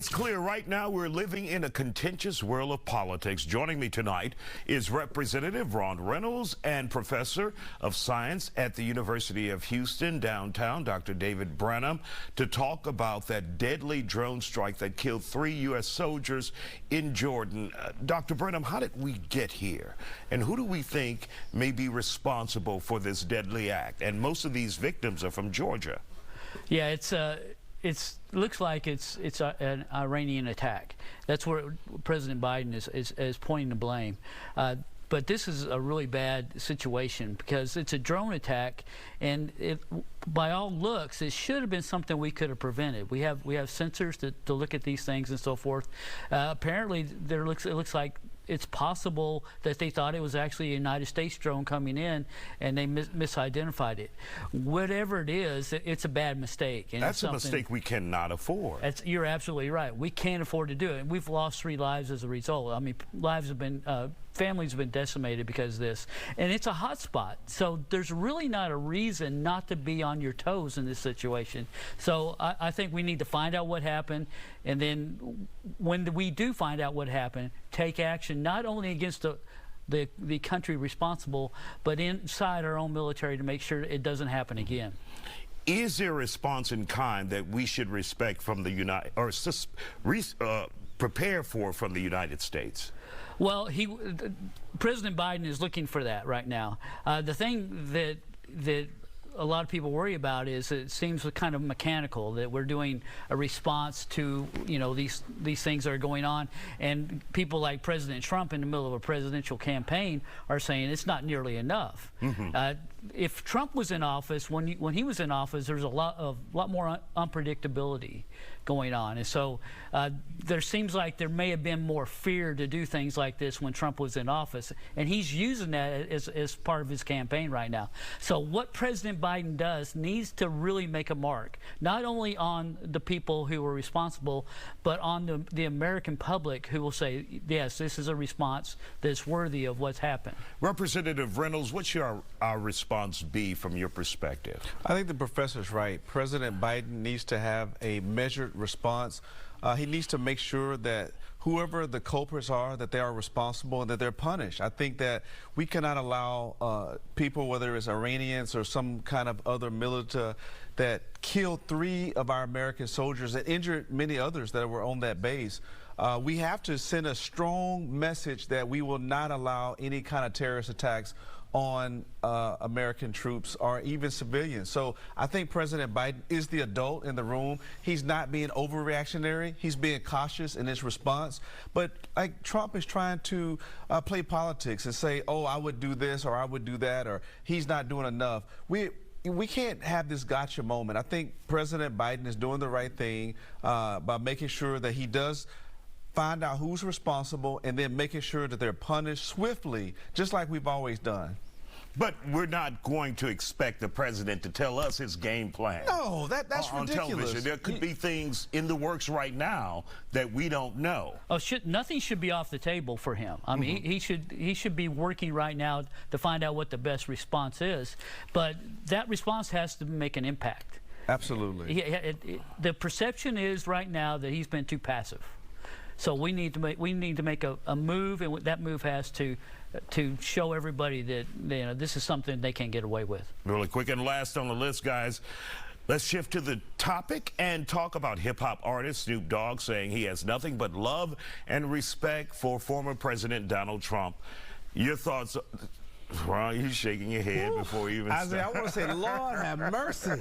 It's clear right now we're living in a contentious world of politics. Joining me tonight is Representative Ron Reynolds and Professor of Science at the University of Houston downtown, Dr. David Branham, to talk about that deadly drone strike that killed 3 U.S. soldiers in Jordan. Dr. Branham, how did we get here? And who do we think may be responsible for this deadly act? And most of these victims are from Georgia. Yeah, it looks like it's an Iranian attack. That's where President Biden is pointing the blame. But this is a really bad situation because it's a drone attack, and by all looks, it should have been something we could have prevented. We have sensors to look at these things and so forth. Apparently, it looks like it's possible that they thought it was actually a United States drone coming in, and they misidentified it. Whatever it is, it's a bad mistake. And that's a mistake we cannot afford. You're absolutely right. We can't afford to do it. And we've lost 3 lives as a result. I mean, lives have been, families have been decimated because of this. And it's a hot spot. So there's really not a reason not to be on your toes in this situation. So I think we need to find out what happened, and then when we do find out what happened, take action not only against the country responsible, but inside our own military to make sure it doesn't happen again. Is there a response in kind that we should respect from the prepare for from the United States? Well, President Biden is looking for that right now. The thing that a lot of people worry about is it seems kind of mechanical, that we're doing a response to, you know, these things that are going on, and people like President Trump in the middle of a presidential campaign are saying it's not nearly enough. If Trump was in office, when he was in office, there was a lot more unpredictability going on, and so there seems like there may have been more fear to do things like this when Trump was in office, and he's using that as part of his campaign right now. So what President Biden does needs to really make a mark, not only on the people who were responsible, but on the American public, who will say, yes, this is a response that's worthy of what's happened. Representative Reynolds, what should our response be from your perspective? I think the professor's right. President Biden needs to have a measured response. He needs to make sure that whoever the culprits are, that they are responsible and that they're punished. I think that we cannot allow people, whether it's Iranians or some kind of other militia, that killed 3 of our American soldiers and injured many others that were on that base. We have to send a strong message that we will not allow any kind of terrorist attacks on American troops or even civilians. So I think President Biden is the adult in the room. He's not being overreactionary. He's being cautious in his response. But like Trump is trying to play politics and say, oh, I would do this or I would do that, or he's not doing enough. We can't have this gotcha moment. I think President Biden is doing the right thing by making sure that he does find out who's responsible and then making sure that they're punished swiftly, just like we've always done. But we're not going to expect the president to tell us his game plan. No, that's on ridiculous. Television. There could be things in the works right now that we don't know. Oh, nothing should be off the table for him. I mean, he should be working right now to find out what the best response is. But that response has to make an impact. Absolutely. The perception is right now that he's been too passive. So we need to make a move, and that move has to show everybody that, you know, this is something they can't get away with. Really quick and last on the list, guys. Let's shift to the topic and talk about hip-hop artist Snoop Dogg saying he has nothing but love and respect for former President Donald Trump. Your thoughts? Ron, you're shaking your head before you even start. I want to say, Lord have mercy.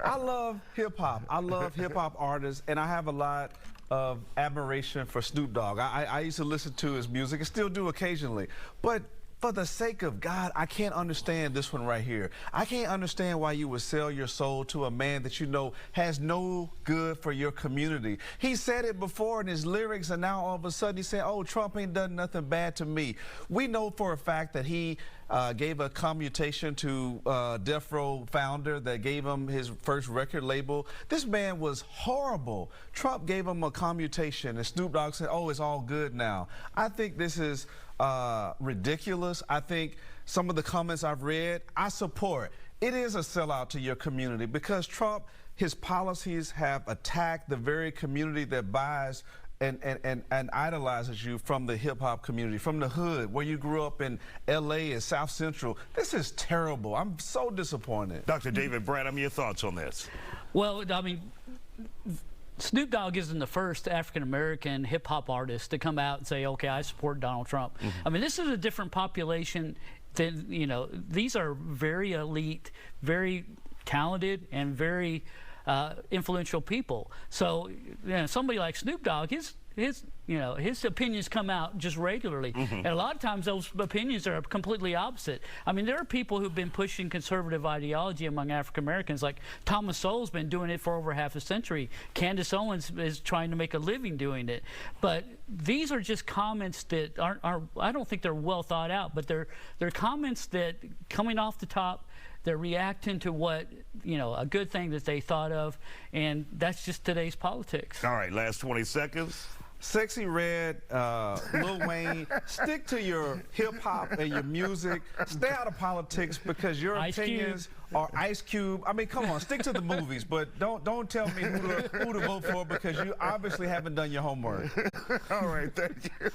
I love hip-hop. I love hip-hop artists, and I have a lot of admiration for Snoop Dogg. I used to listen to his music and still do occasionally. But for the sake of God, I can't understand this one right here. I can't understand why you would sell your soul to a man that you know has no good for your community. He said it before in his lyrics, and now all of a sudden he said, oh, Trump ain't done nothing bad to me. We know for a fact that he gave a commutation to Death Row founder that gave him his first record label. This man was horrible. Trump gave him a commutation, and Snoop Dogg said, oh, it's all good now. I think this is ridiculous. I think some of the comments I've read, I support. It is a sellout to your community because Trump his policies have attacked the very community that buys and idolizes you from the hip-hop community, from the hood, where you grew up in L.A. and South Central. This is terrible. I'm so disappointed. Dr. David Branham, your thoughts on this? Well, I mean, Snoop Dogg isn't the first African-American hip-hop artist to come out and say, okay, I support Donald Trump. I mean, this is a different population than, you know, these are very elite, very talented, and very influential people. So, you know, somebody like Snoop Dogg, his opinions come out just regularly, and a lot of times those opinions are completely opposite. I mean, there are people who've been pushing conservative ideology among African Americans, like Thomas Sowell's been doing it for over half a century. Candace Owens is trying to make a living doing it. But these are just comments that aren't I don't think they're well thought out, but they're comments that coming off the top. They're reacting to what, you know, a good thing that they thought of, and that's just today's politics. All right, last 20 seconds. Sexy Red, Lil Wayne, stick to your hip-hop and your music. Stay out of politics because your opinions are Ice Cube. I mean, come on, stick to the movies, but don't tell me who to vote for because you obviously haven't done your homework. All right, thank you.